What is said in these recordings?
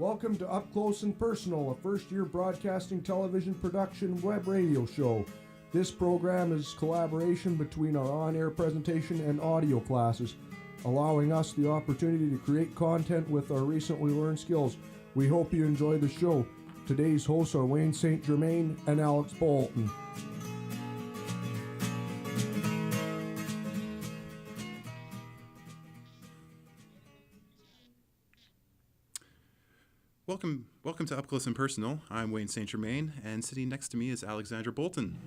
Welcome to Up Close and Personal, a first-year broadcasting television production web radio show. This program is collaboration between our on-air presentation and audio classes, allowing us the opportunity to create content with our recently learned skills. We hope you enjoy the show. Today's hosts are Wayne St. Germain and Alex Bolton. Welcome to Up Close and Personal. I'm Wayne St. Germain, and sitting next to me is Alexandra Bolton.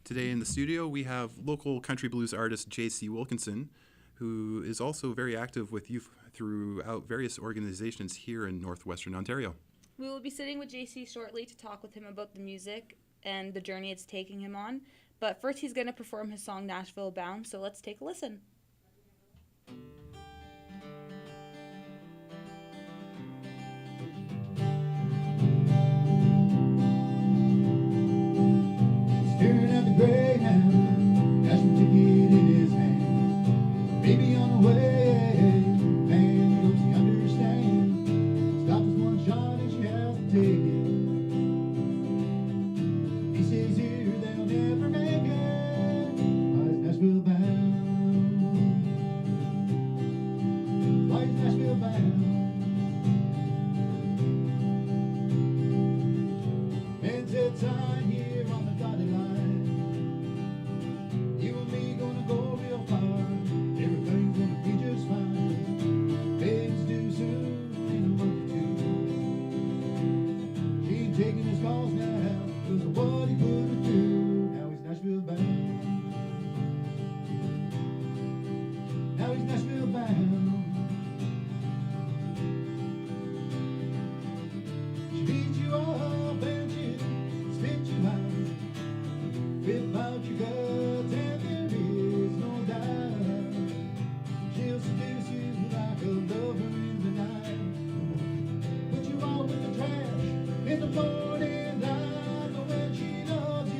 Today in the studio, we have local country blues artist J.C. Wilkinson, who is also very active with youth throughout various organizations here in northwestern Ontario. We will be sitting with JC shortly to talk with him about the music and the journey it's taking him on. But first, he's going to perform his song Nashville Bound, so let's take a listen. Staring at the Greyhound, cash and ticket in his hand. Baby on the way, man, don't you understand? Stop this one shot and she has to take it. He says here they'll never make it. Why is Nashville bound? Why is Nashville bound? Man said sign here on the dotted line. You and me gonna go real far. Everything's gonna be just fine. Baby's due soon in a month or two. She ain't taking his calls now, 'cause of what he put her through. Now he's Nashville bound. Now he's Nashville bound. She beats you up and she spit you out. Rip out your guts and there is no doubt. She'll seduce you like a lover in the night. Put you all in the trash in the morning light.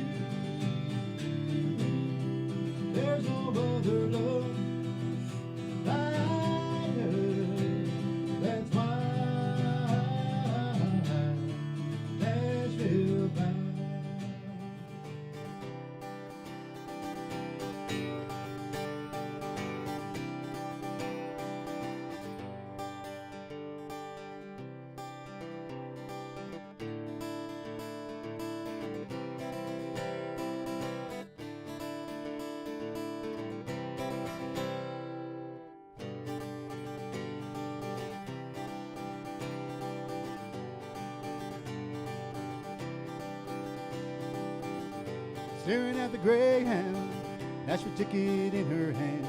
But when she loves you, there's no other love like her. That's why Nashville bound. Staring at the Greyhound, Nashville ticket in her hand,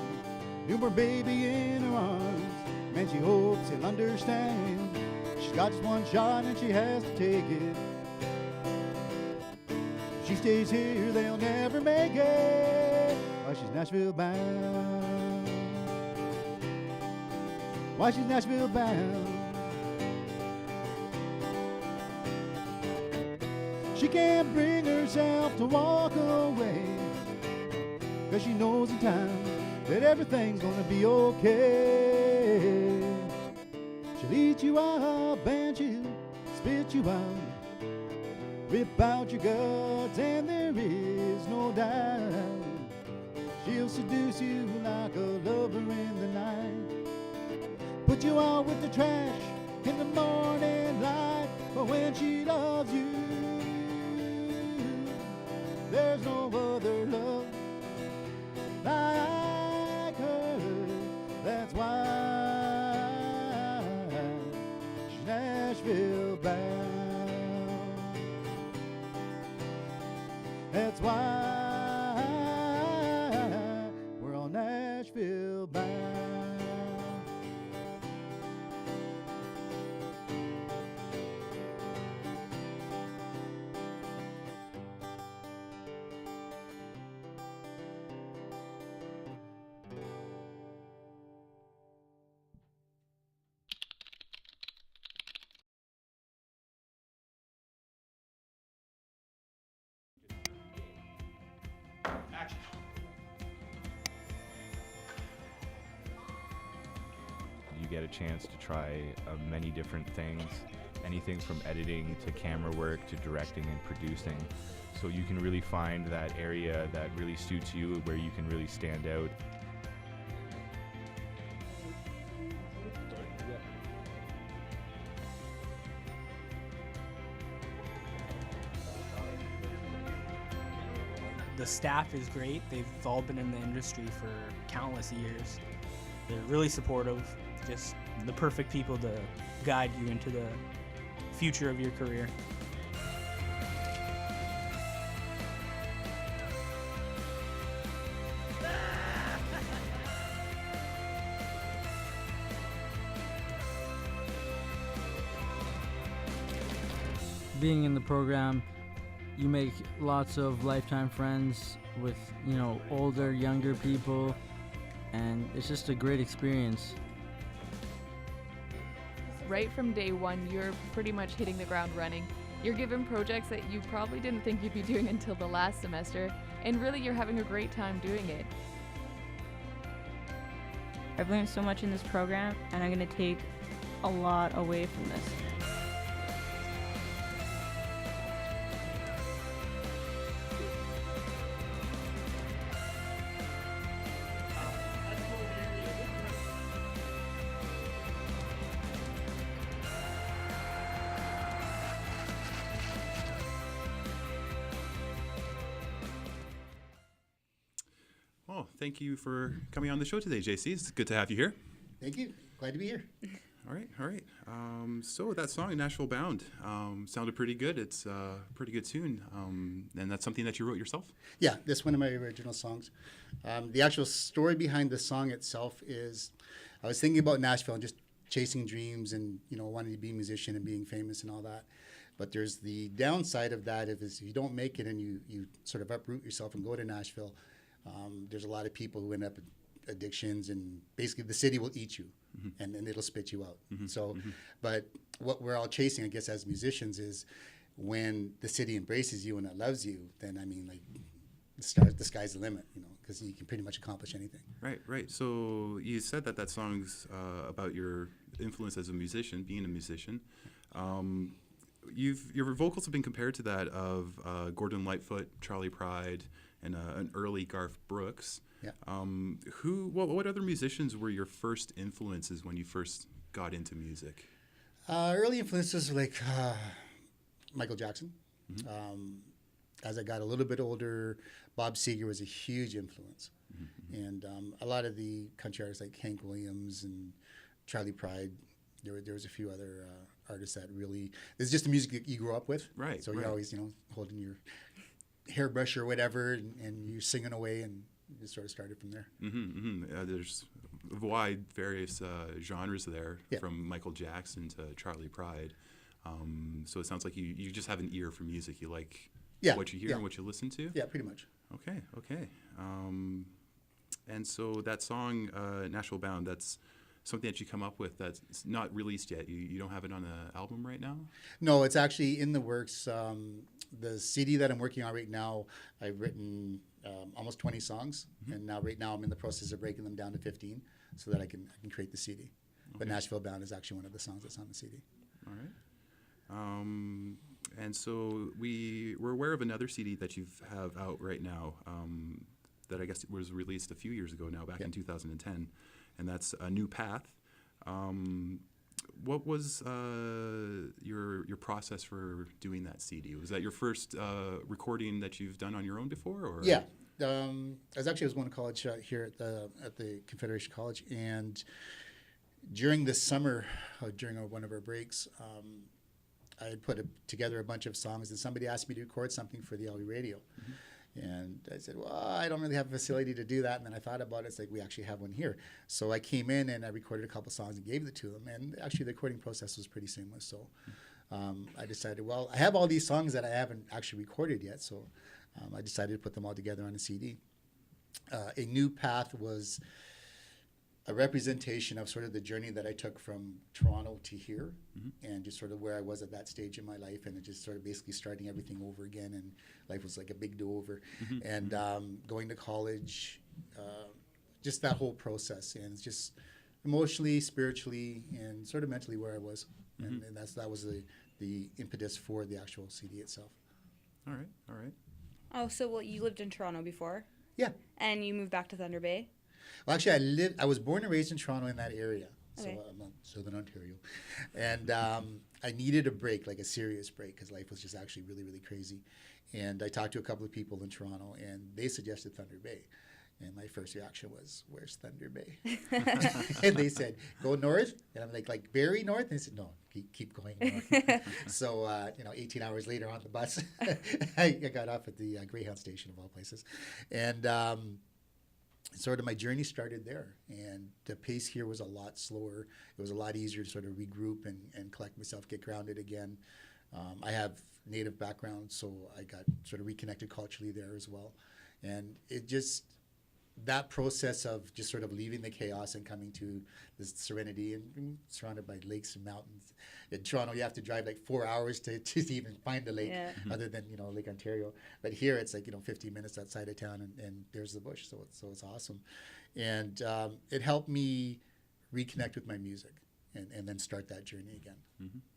newborn baby in her arms. Man, she hopes he'll understand. She's got just one shot and she has to take it. If she stays here, they'll never make it. Why she's Nashville bound? Why she's Nashville bound? She can't bring herself to walk away, 'cause she knows in time that everything's gonna be okay. She'll eat you up and she'll spit you out, rip out your guts and there is no doubt. She'll seduce you like a lover in the night. Put you out with the trash in the morning light. But when she loves you, there's no other love like her. That's why she's Nashville bound. That's why we're all Nashville bound. You get a chance to try many different things anything from editing to camera work to directing and producing. So you can really find that area that really suits you, where you can really stand out. The staff is great. They've all been in the industry for countless years. They're really supportive, just the perfect people to guide you into the future of your career. Being in the program, you make lots of lifetime friends with, older, younger people, and it's just a great experience. Right from day one, you're pretty much hitting the ground running. You're given projects that you probably didn't think you'd be doing until the last semester, and really you're having a great time doing it. I've learned so much in this program, and I'm going to take a lot away from this. Well, thank you for coming on the show today, JC. It's good to have you here. Thank you. Glad to be here. All right. So that song, Nashville Bound, sounded pretty good. It's a pretty good tune. And that's something that you wrote yourself? Yeah, that's one of my original songs. The actual story behind the song itself is I was thinking about Nashville and just chasing dreams and, wanting to be a musician and being famous and all that. But there's the downside of that if you don't make it and you sort of uproot yourself and go to Nashville, there's a lot of people who end up with addictions, and basically the city will eat you, and it'll spit you out. But what we're all chasing, I guess, as musicians is when the city embraces you and it loves you, then, the sky's the limit, because you can pretty much accomplish anything. Right. So you said that song's about your influence as a musician, being a musician. Your vocals have been compared to that of Gordon Lightfoot, Charlie Pride, and an early Garth Brooks. Yeah. What other musicians were your first influences when you first got into music? Early influences were like Michael Jackson. As I got a little bit older, Bob Seger was a huge influence. And a lot of the country artists like Hank Williams and Charlie Pride, there was a few other artists that really, it's just the music that you grew up with. Right. So you're always, holding your hairbrush or whatever, and you're singing away, and it just sort of started from there. There's wide various genres there, Yeah. from Michael Jackson to Charlie Pride. So it sounds like you just have an ear for music. You like what you hear and what you listen to? Yeah, pretty much. Okay. And so that song, Nashville Bound, that's something that you come up with that's not released yet. You don't have it on an album right now? No, it's actually in the works. The CD that I'm working on right now, I've written almost 20 songs, and right now I'm in the process of breaking them down to 15 so that I can create the CD. Okay. But Nashville Bound is actually one of the songs that's on the CD. All right. And so we're aware of another CD that you have out right now that I guess was released a few years ago now, back in 2010, and that's A New Path. What was your process for doing that CD? Was that your first recording that you've done on your own before? Or? Yeah. I was going to college here at the Confederation College, and during the summer, during one of our breaks, I had put together a bunch of songs, and somebody asked me to record something for the LA radio. And I said, well, I don't really have a facility to do that. And then I thought about it. It's like, we actually have one here. So I came in and I recorded a couple songs and gave it to them. And actually the recording process was pretty seamless. So I decided, well, I have all these songs that I haven't actually recorded yet. So I decided to put them all together on a CD. A New Path was a representation of sort of the journey that I took from Toronto to here, and just sort of where I was at that stage in my life, and it just sort of basically starting everything over again, and life was like a big do-over. And going to college, just that whole process, and it's just emotionally, spiritually, and sort of mentally where I was, and that was the impetus for the actual CD itself. All right, all right. Oh, so well, you lived in Toronto before, Yeah. and you moved back to Thunder Bay. Well, actually, I was born and raised in Toronto in that area, Okay. so I'm in Southern Ontario, and I needed a break, like a serious break, because life was just actually really, really crazy. And I talked to a couple of people in Toronto, and they suggested Thunder Bay. And my first reaction was, "Where's Thunder Bay?" And they said, "Go north." And I'm like very north? And they said, "No, keep going north." So, 18 hours later on the bus, I got off at the Greyhound station of all places. And sort of my journey started there. And the pace here was a lot slower. It was a lot easier to sort of regroup and collect myself, get grounded again. I have Native background, so I got sort of reconnected culturally there as well. And it just... that process of just sort of leaving the chaos and coming to this serenity and surrounded by lakes and mountains. In Toronto, you have to drive like 4 hours to even find the lake, other than, Lake Ontario. But here it's like, 15 minutes outside of town and there's the bush. So it's awesome. And it helped me reconnect with my music and then start that journey again.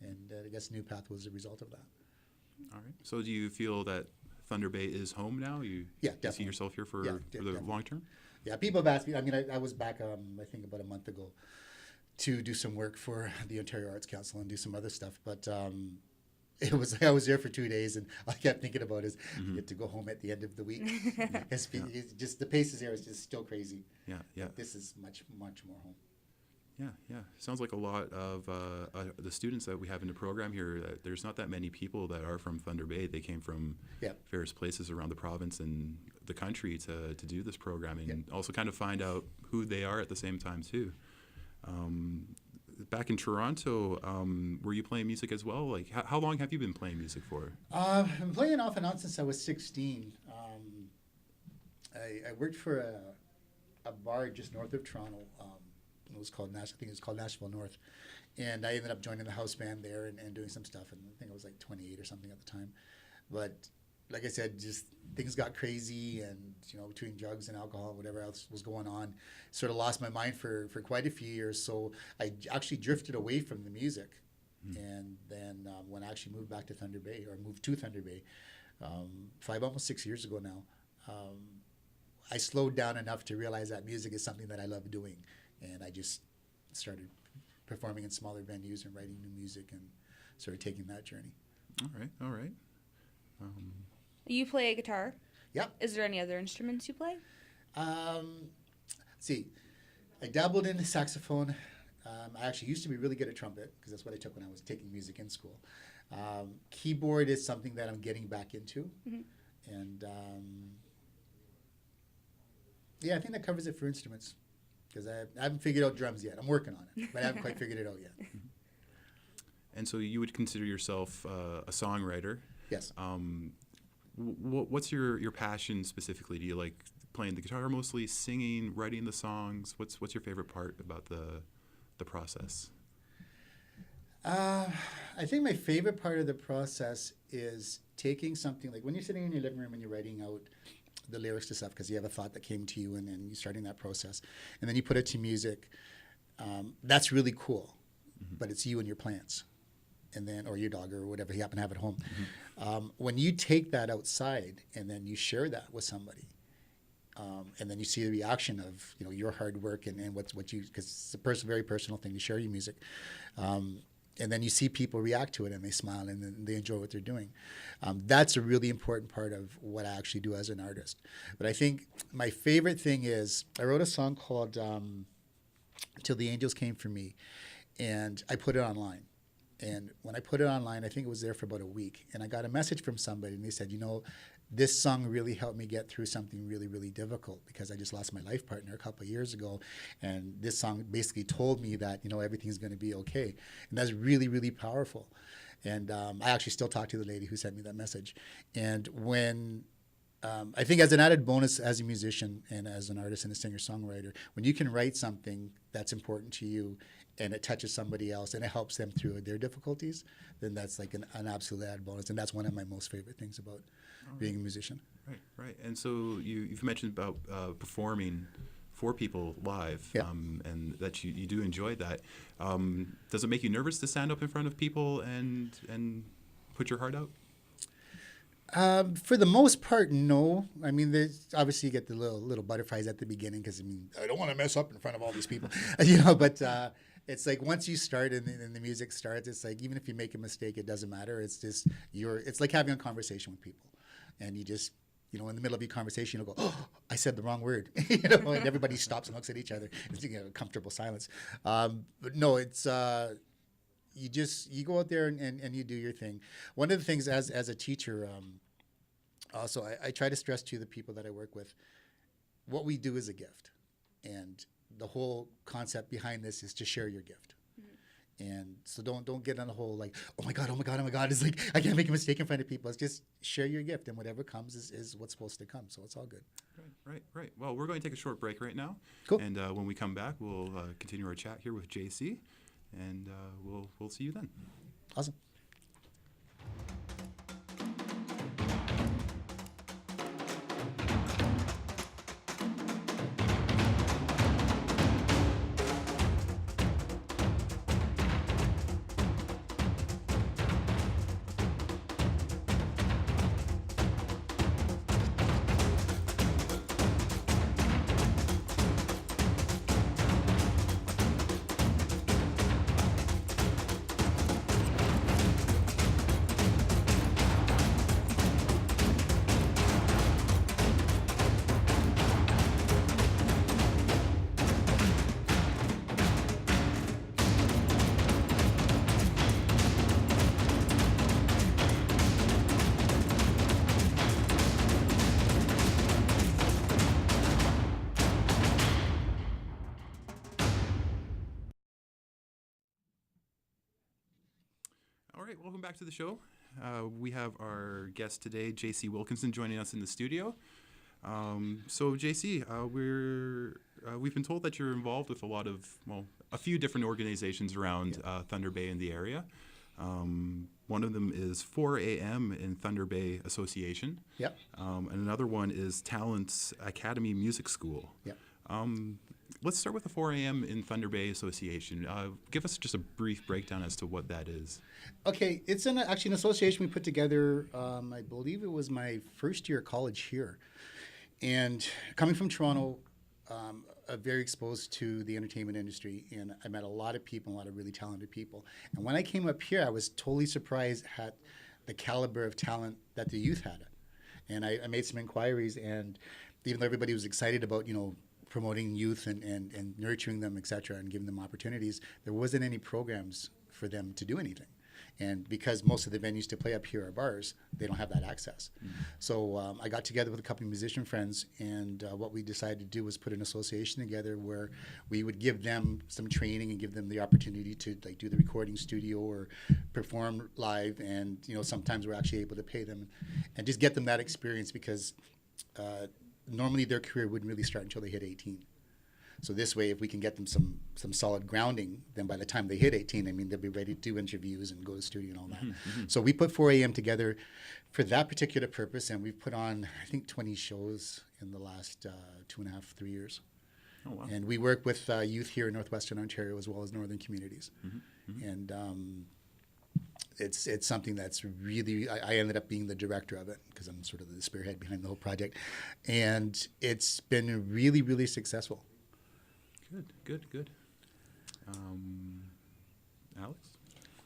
And I guess New Path was a result of that. All right. So do you feel that Thunder Bay is home now? You definitely. see yourself here for the definitely. long term? Yeah, people have asked me. I mean, I was back, I think about a month ago, to do some work for the Ontario Arts Council and do some other stuff. But I was there for 2 days, and all I kept thinking about is I get to go home at the end of the week. It's just the paces there is just still crazy. Yeah, yeah. But this is much more home. Yeah. Sounds like a lot of the students that we have in the program here, there's not that many people that are from Thunder Bay. They came from various places around the province and the country to do this program and also kind of find out who they are at the same time too. Back in Toronto, were you playing music as well? Like, how long have you been playing music for? I've been playing off and on since I was 16. I worked for a bar just north of Toronto. It was called Nashville North, and I ended up joining the house band there and doing some stuff. And I think I was like 28 or something at the time. But like I said, just things got crazy, and between drugs and alcohol and whatever else was going on, sort of lost my mind for quite a few years. So I actually drifted away from the music, and then when I actually moved back to Thunder Bay, or moved to Thunder Bay, almost 6 years ago now, I slowed down enough to realize that music is something that I love doing. And I just started performing in smaller venues and writing new music and started taking that journey. All right. You play guitar? Yep. Is there any other instruments you play? See, I dabbled in saxophone. I actually used to be really good at trumpet because that's what I took when I was taking music in school. Keyboard is something that I'm getting back into. And I think that covers it for instruments. Because I haven't figured out drums yet. I'm working on it, but I haven't quite figured it out yet. And so you would consider yourself a songwriter. Yes. What's your passion specifically? Do you like playing the guitar mostly, singing, writing the songs? What's your favorite part about the process? I think my favorite part of the process is taking something, like when you're sitting in your living room and you're writing out the lyrics to stuff because you have a thought that came to you, and then you're starting that process, and then you put it to music. That's really cool, but it's you and your plants, and then, or your dog or whatever you happen to have at home. When you take that outside and then you share that with somebody, and then you see the reaction of your hard work and what you, because it's a very personal thing to share your music. And then you see people react to it and they smile and then they enjoy what they're doing. That's a really important part of what I actually do as an artist. But I think my favorite thing is I wrote a song called Till the Angels Came for Me, and I put it online. And when I put it online, I think it was there for about a week. And I got a message from somebody, and they said, this song really helped me get through something really, really difficult because I just lost my life partner a couple of years ago. And this song basically told me that, everything's going to be okay. And that's really, really powerful. And I actually still talk to the lady who sent me that message. And when I think as an added bonus as a musician and as an artist and a singer-songwriter, when you can write something that's important to you and it touches somebody else and it helps them through their difficulties, then that's like an absolute added bonus. And that's one of my most favorite things about being a musician. Right. And so you've mentioned about performing for people live, Yeah. and that you do enjoy that. Does it make you nervous to stand up in front of people and put your heart out? For the most part, no. I mean, there's obviously you get the little butterflies at the beginning because I mean I don't want to mess up in front of all these people, But it's like once you start and the music starts, it's like even if you make a mistake, it doesn't matter. It's just it's like having a conversation with people, and you just in the middle of your conversation, you'll go, "Oh, I said the wrong word," and everybody stops and looks at each other. It's a comfortable silence. But no, it's. You go out there and you do your thing. One of the things as a teacher, also I try to stress to the people that I work with, what we do is a gift, and the whole concept behind this is to share your gift. And so don't get on the whole like, oh my god, it's like I can't make a mistake in front of people. It's just share your gift, and whatever comes is what's supposed to come. So it's all good. Right. Well, we're going to take a short break right now. Cool. And when we come back, we'll continue our chat here with JC. And we'll see you then. Awesome. All right, welcome back to the show. We have our guest today, JC Wilkinson, joining us in the studio. So, JC, we've been told that you're involved with a few different organizations around Thunder Bay and the area. One of them is 4 a.m. in Thunder Bay Association. Yep. And another one is Talents Academy Music School. Yep. Let's start with the 4 a.m. in Thunder Bay Association. Give us just a brief breakdown as to what that is. Okay, it's actually an association we put together. I believe it was my first year of college here, and coming from Toronto, very exposed to the entertainment industry, and I met a lot of people, a lot of really talented people. And when I came up here, I was totally surprised at the caliber of talent that the youth had. And I made some inquiries, and even though everybody was excited about promoting youth and nurturing them, et cetera, and giving them opportunities, there wasn't any programs for them to do anything. And because most of the venues to play up here are bars, they don't have that access. Mm-hmm. So I got together with a couple of musician friends, and what we decided to do was put an association together where we would give them some training and give them the opportunity to do the recording studio or perform live. And sometimes we're actually able to pay them and just get them that experience, because normally their career wouldn't really start until they hit 18. So this way, if we can get them some solid grounding, then by the time they hit 18, they'll be ready to do interviews and go to the studio and all that. Mm-hmm. So we put 4 a.m. together for that particular purpose, and we've put on, I think, 20 shows in the last 2.5, 3 years. Oh, wow. And we work with youth here in Northwestern Ontario as well as northern communities. Mm-hmm. Mm-hmm. And it's something that's really, I ended up being the director of it because I'm sort of the spearhead behind the whole project. And it's been really, really successful. Good. Alex?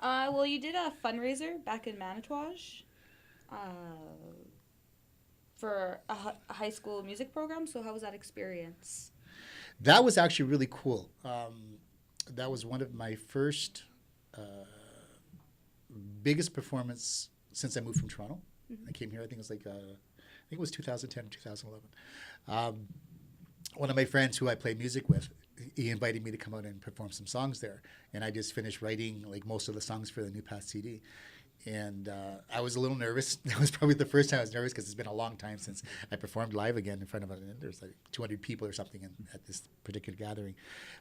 Well, you did a fundraiser back in Manitouwadge for a high school music program. So how was that experience? That was actually really cool. That was one of my first biggest performance since I moved from Toronto. Mm-hmm. I came here, I think it was 2010 or 2011. One of my friends who I play music with, he invited me to come out and perform some songs there. And I just finished writing most of the songs for the New Path CD. And I was a little nervous. That was probably the first time I was nervous because it's been a long time since I performed live again in front of there's 200 people or something at this particular gathering.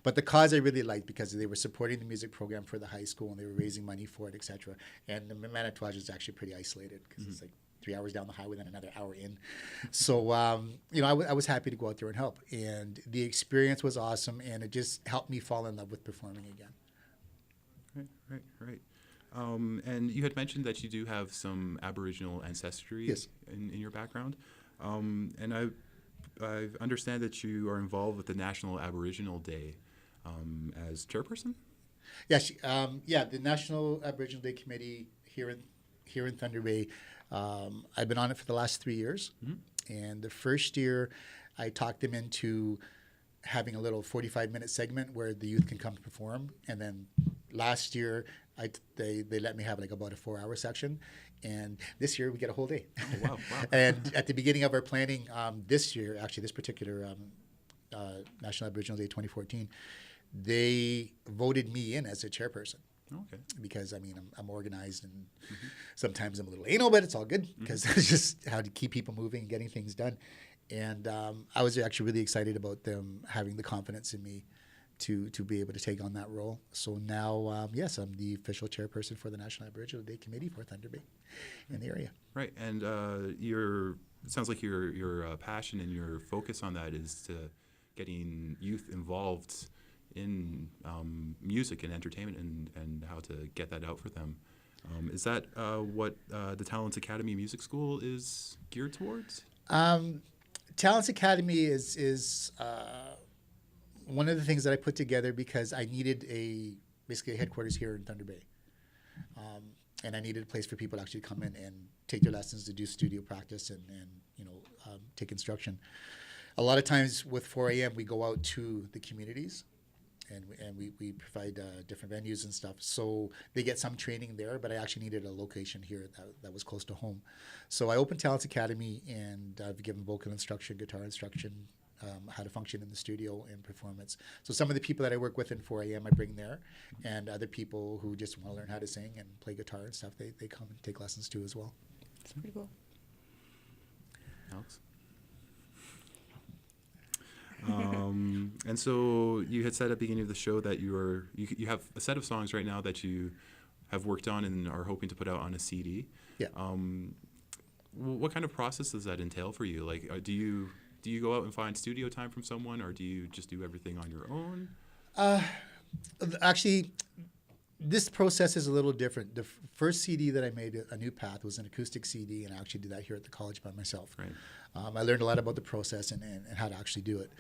But the cause I really liked because they were supporting the music program for the high school and they were raising money for it, etc. And Manitouwadge is actually pretty isolated because it's 3 hours down the highway, then another hour in. So, you know, I was happy to go out there and help. And the experience was awesome, and it just helped me fall in love with performing again. Right. And you had mentioned that you do have some Aboriginal ancestry Yes. in your background. And I understand that you are involved with the National Aboriginal Day as chairperson? Yeah, the National Aboriginal Day Committee here in Thunder Bay. I've been on it for the last 3 years, and the first year I talked them into having a little 45-minute segment where the youth can come perform, and then last year they let me have like about a 4-hour section, and this year we get a whole day. Oh, wow. And at the beginning of our planning this year, actually this particular National Aboriginal Day 2014, they voted me in as a chairperson. Okay. Because I mean I'm organized, and sometimes I'm a little anal, but it's all good because it's just how to keep people moving and getting things done. And I was actually really excited about them having the confidence in me to be able to take on that role. So now, yes, I'm the official chairperson for the National Aboriginal Day Committee for Thunder Bay in the area. Right, and it sounds like your passion and your focus on that is to getting youth involved in music and entertainment and how to get that out for them. Is that what the Talents Academy Music School is geared towards? Talents Academy is one of the things that I put together because I needed basically a headquarters here in Thunder Bay. And I needed a place for people to actually come in and take their lessons, to do studio practice and take instruction. A lot of times with 4AM, we go out to the communities and we provide different venues and stuff. So they get some training there, but I actually needed a location here that was close to home. So I opened Talents Academy, and I've given vocal instruction, guitar instruction, how to function in the studio and performance. So some of the people that I work with in 4AM I bring there, and other people who just want to learn how to sing and play guitar and stuff, they come and take lessons too as well. That's pretty cool. Alex? And so you had said at the beginning of the show that you have a set of songs right now that you have worked on and are hoping to put out on a CD. Yeah. What kind of process does that entail for you? Like, do you go out and find studio time from someone, or do you just do everything on your own? Actually, this process is a little different. The first CD that I made, A New Path, was an acoustic CD, and I actually did that here at the college by myself. Right. I learned a lot about the process and how to actually do it.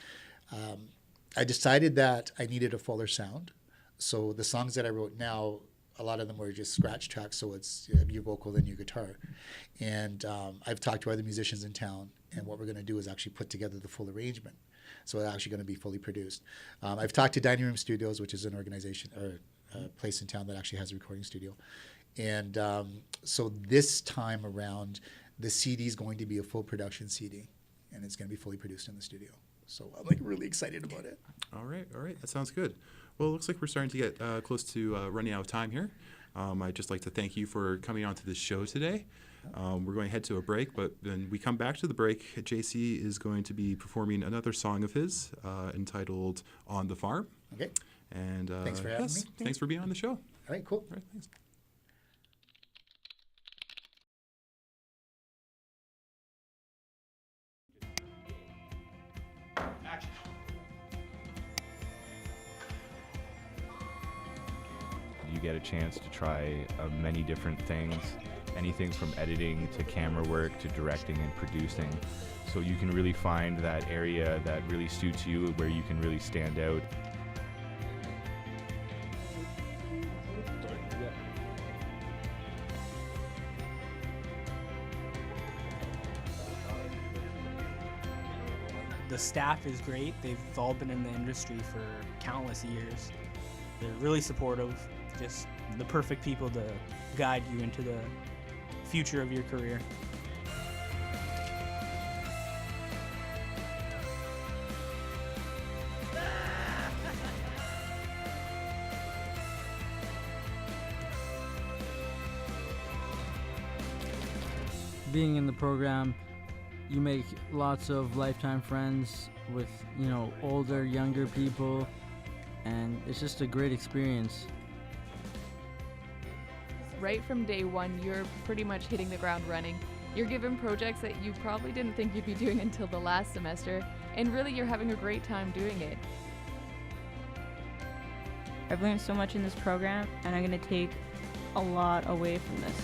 I decided that I needed a fuller sound. So the songs that I wrote now, a lot of them were just scratch tracks, so it's your vocal, then your guitar. And I've talked to other musicians in town, and what we're going to do is actually put together the full arrangement. So it's actually going to be fully produced. I've talked to Dining Room Studios, which is an organization or a place in town that actually has a recording studio. And so this time around, the CD is going to be a full production CD, and it's going to be fully produced in the studio. So I'm like really excited about it. All right. That sounds good. Well, it looks like we're starting to get close to running out of time here. I'd just like to thank you for coming on to this show today. We're going to head to a break, but when we come back to the break, JC is going to be performing another song of his entitled On the Farm. Okay. And thanks for having me. Thanks for being on the show. All right, cool. All right, thanks. You get a chance to try many different things, anything from editing to camera work to directing and producing. So you can really find that area that really suits you, where you can really stand out. The staff is great. They've all been in the industry for countless years. They're really supportive, just the perfect people to guide you into the future of your career. Being in the program, you make lots of lifetime friends with, older, younger people, and it's just a great experience. Right from day one, you're pretty much hitting the ground running. You're given projects that you probably didn't think you'd be doing until the last semester, and really you're having a great time doing it. I've learned so much in this program, and I'm going to take a lot away from this.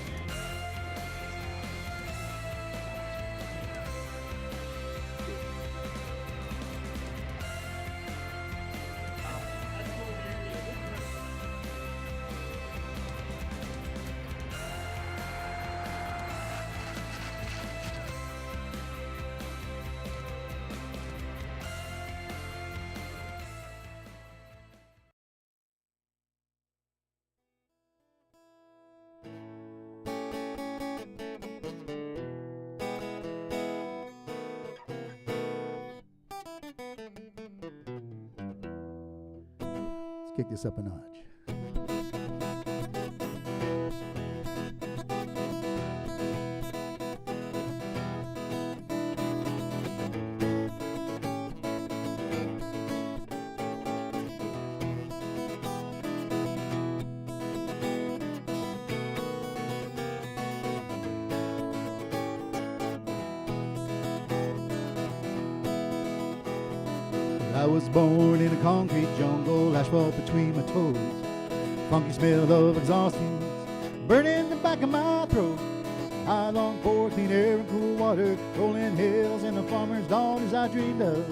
Let's kick this up a notch. I was born in a concrete jungle, asphalt between my toes. Funky smell of exhaust fumes burning the back of my throat. I long for clean air and cool water, rolling hills and the farmer's daughters I dreamed of.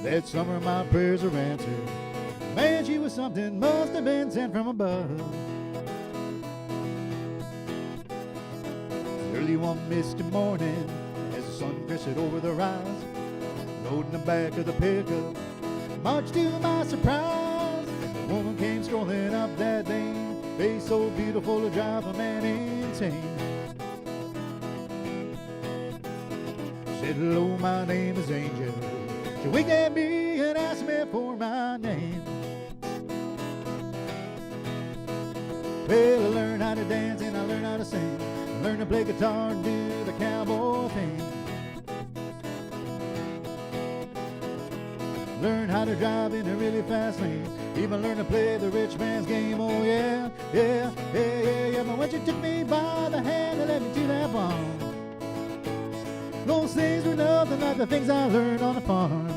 That summer my prayers were answered. Man, she was something, must have been sent from above. Early one misty morning, as the sun crested over the rise, loading the back of the pickup, much to my surprise, a woman came strolling up that lane, face so beautiful to drive a man insane. Said, hello, my name is Angel. She winked at me and asked me for my name. Well, I learned how to dance and I learned how to sing. I learned to play guitar and do the cowboy thing. Learn how to drive in a really fast lane. Even learn to play the rich man's game. Oh yeah, yeah, yeah, yeah, yeah. But when she took me by the hand and led me to that barn, those things were nothing like the things I learned on the farm.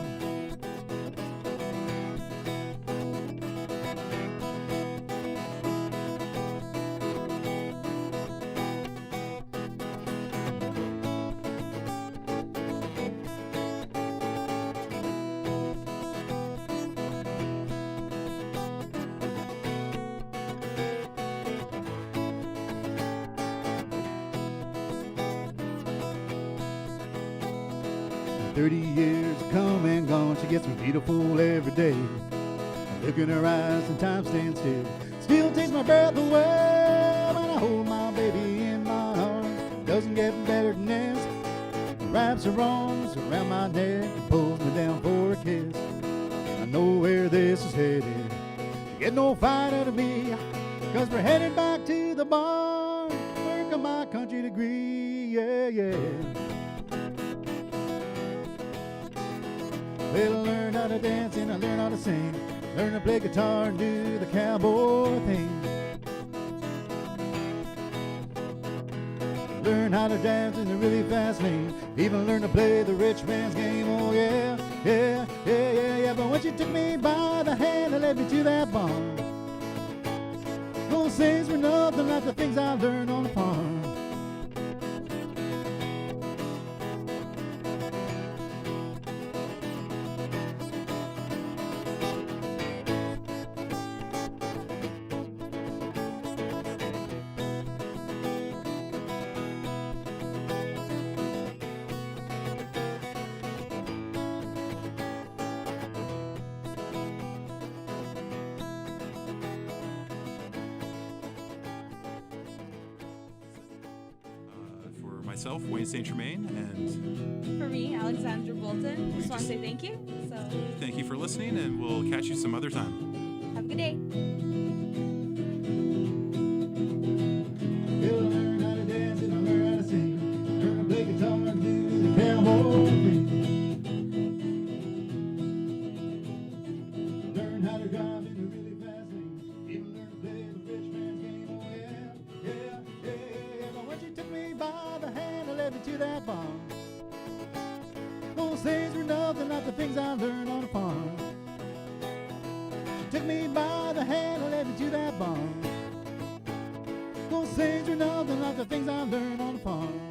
Years come and gone, she gets me beautiful every day. I look in her eyes and time stands still. Still takes my breath away when I hold my baby in my arms. Doesn't get better than this. Wraps her arms around my neck and pulls me down for a kiss. I know where this is headed. She get no fight out of me, 'cause we're headed back to the barn, work on my country degree. Yeah, yeah. Well, I learned how to dance and I learned how to sing. Learn to play guitar and do the cowboy thing. Learn how to dance in a really fast lane. Even learn to play the rich man's game. Oh yeah, yeah, yeah, yeah, yeah. But when she took me by the hand and led me to that barn, those things were nothing like the things I learned on the farm. Myself, Wayne St. Germain, and For me, Alexandra Bolton. Just want to say thank you. So thank you for listening, and we'll catch you some other time. have a good day. We'll learn how to dance and I'll learn how to sing. Learn to play guitar and do the cowboy thing. Learn how to drive in a really fast lane. Even learn to play the rich man's game. Oh yeah, yeah, yeah. the things I learned on a farm. She took me by the hand and led me to that barn. Those things were nothing like the things I learned on the farm.